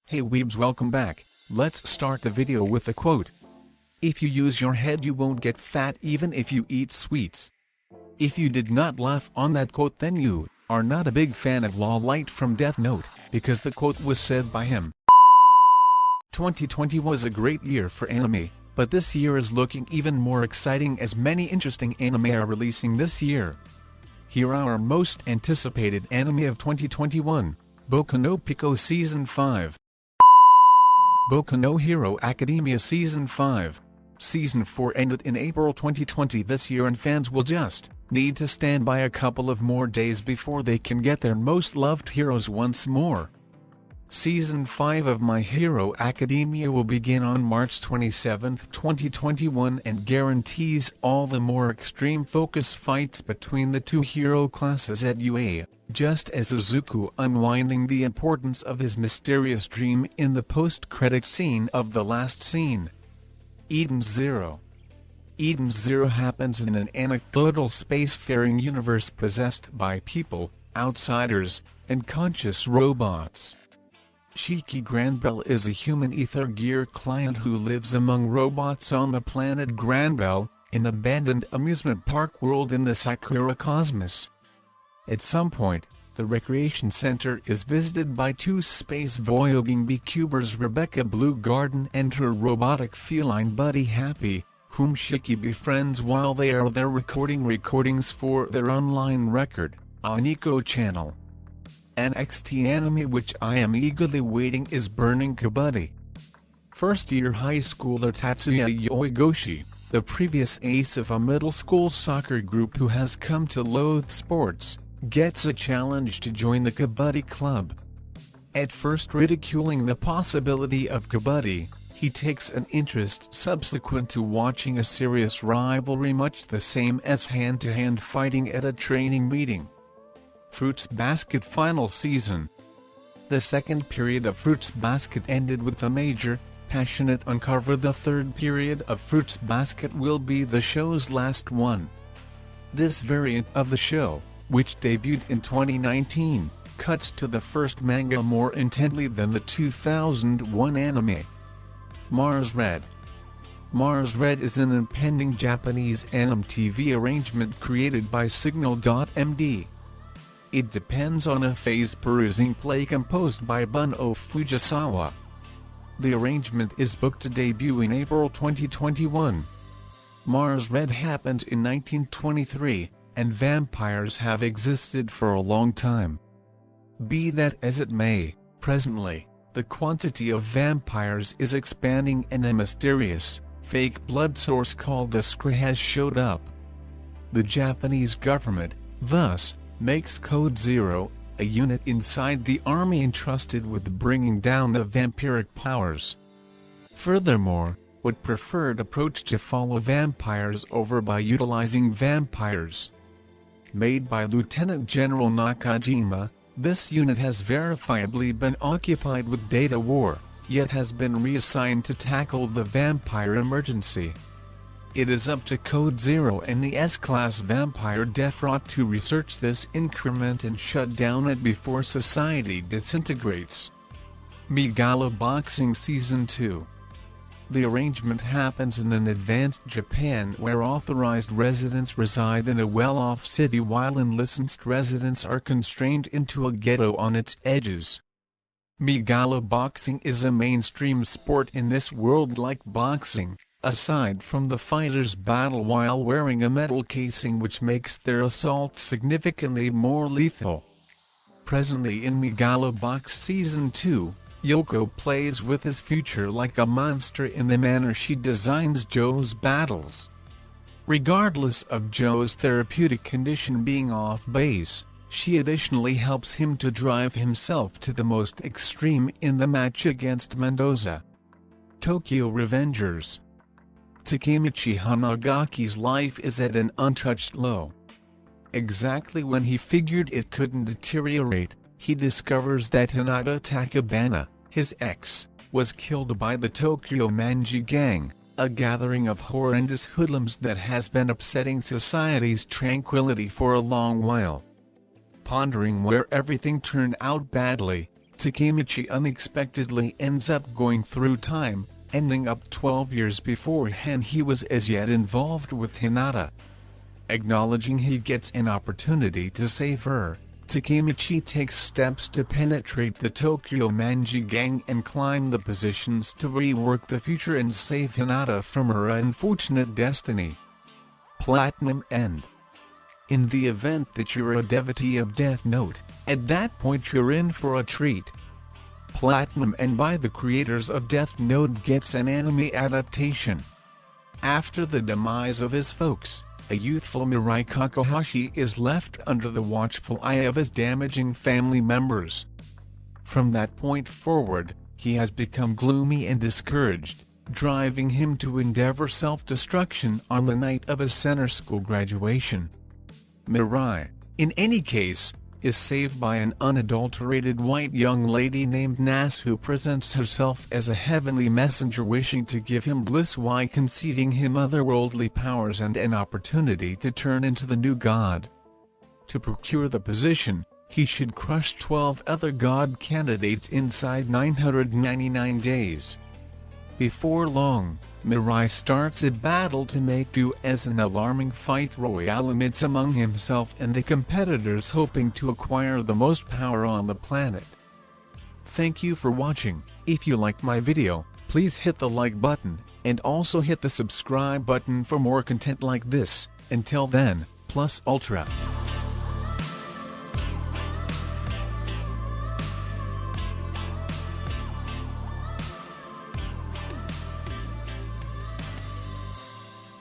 Hey weebs, welcome back. Let's start the video with a quote. If you use your head you won't get fat even if you eat sweets. If you did not laugh on that quote then you are not a big fan of Law Light from Death Note, because the quote was said by him. 2020 was a great year for anime, but this year is looking even more exciting as many interesting anime are releasing this year. Here are our most anticipated anime of 2021, Boku no Pico Season 5. Boku no Hero Academia Season 5. Season 4 ended in April 2020 this year and fans will just need to stand by a couple of more days before they can get their most loved heroes once more. Season 5 of My Hero Academia will begin on March 27, 2021 and guarantees all the more extreme focus fights between the two hero classes at UA, just as Izuku unwinding the importance of his mysterious dream in the post-credit scene of the last scene. Eden Zero. Eden Zero happens in an anecdotal spacefaring universe possessed by people, outsiders, and conscious robots. Shiki Granbell is a human Ether Gear client who lives among robots on the planet Granbell, an abandoned amusement park world in the Sakura cosmos. At some point, the recreation center is visited by two space-voyaging beekeepers Rebecca Bluegarden and her robotic feline buddy Happy, whom Shiki befriends while they are there recording recordings for their online record, Aniko channel. An NXT anime which I am eagerly waiting is Burning Kabaddi. First-year high schooler Tatsuya Yoigoshi, the previous ace of a middle school soccer group who has come to loathe sports, gets a challenge to join the Kabaddi club. At first ridiculing the possibility of Kabaddi, he takes an interest subsequent to watching a serious rivalry much the same as hand-to-hand fighting at a training meeting. Fruits Basket Final Season. The second period of Fruits Basket ended with a major, passionate uncover. The third period of Fruits Basket will be the show's last one. This variant of the show, which debuted in 2019, cuts to the first manga more intently than the 2001 anime. Mars Red. Mars Red is an impending Japanese anime TV arrangement created by Signal.md. It depends on a phase-perusing play composed by Bunno Fujisawa. The arrangement is booked to debut in April 2021. Mars Red happened in 1923, and vampires have existed for a long time. Be that as it may, presently, the quantity of vampires is expanding and a mysterious, fake blood source called the Skra has showed up. The Japanese government, thus, makes Code Zero, a unit inside the army entrusted with bringing down the vampiric powers. Furthermore, would preferred approach to follow vampires over by utilizing vampires. Made by Lieutenant General Nakajima, this unit has verifiably been occupied with data war, yet has been reassigned to tackle the vampire emergency. It is up to Code Zero and the S-Class Vampire Defrot to research this increment and shut down it before society disintegrates. Megaloboxing Season 2. The arrangement happens in an advanced Japan where authorized residents reside in a well-off city while unlicensed residents are constrained into a ghetto on its edges. Megaloboxing is a mainstream sport in this world like boxing, aside from the fighters battle while wearing a metal casing which makes their assault significantly more lethal. Presently in Megalobox Season 2, Yoko plays with his future like a monster in the manner she designs Joe's battles. Regardless of Joe's therapeutic condition being off base, she additionally helps him to drive himself to the most extreme in the match against Mendoza. Tokyo Revengers. Takemichi Hanagaki's life is at an untouched low. Exactly when he figured it couldn't deteriorate, he discovers that Hinata Takabana, his ex, was killed by the Tokyo Manji Gang, a gathering of horrendous hoodlums that has been upsetting society's tranquility for a long while. Pondering where everything turned out badly, Takemichi unexpectedly ends up going through time, ending up 12 years beforehand he was as yet involved with Hinata. Acknowledging he gets an opportunity to save her, Takemichi takes steps to penetrate the Tokyo Manji gang and climb the positions to rework the future and save Hinata from her unfortunate destiny. Platinum End. In the event that you're a devotee of Death Note, at that point you're in for a treat. Platinum End by the creators of Death Note gets an anime adaptation. After the demise of his folks, a youthful Mirai Kakahashi is left under the watchful eye of his damaging family members. From that point forward, he has become gloomy and discouraged, driving him to endeavor self-destruction on the night of his center school graduation. Mirai, in any case, is saved by an unadulterated white young lady named Nas who presents herself as a heavenly messenger wishing to give him bliss while conceding him otherworldly powers and an opportunity to turn into the new god. To procure the position, he should crush 12 other god candidates inside 999 days. Before long, Mirai starts a battle to make do as an alarming fight royale amidst among himself and the competitors hoping to acquire the most power on the planet. Thank you for watching. If you liked my video, please hit the like button, and also hit the subscribe button for more content like this. Until then, Plus Ultra.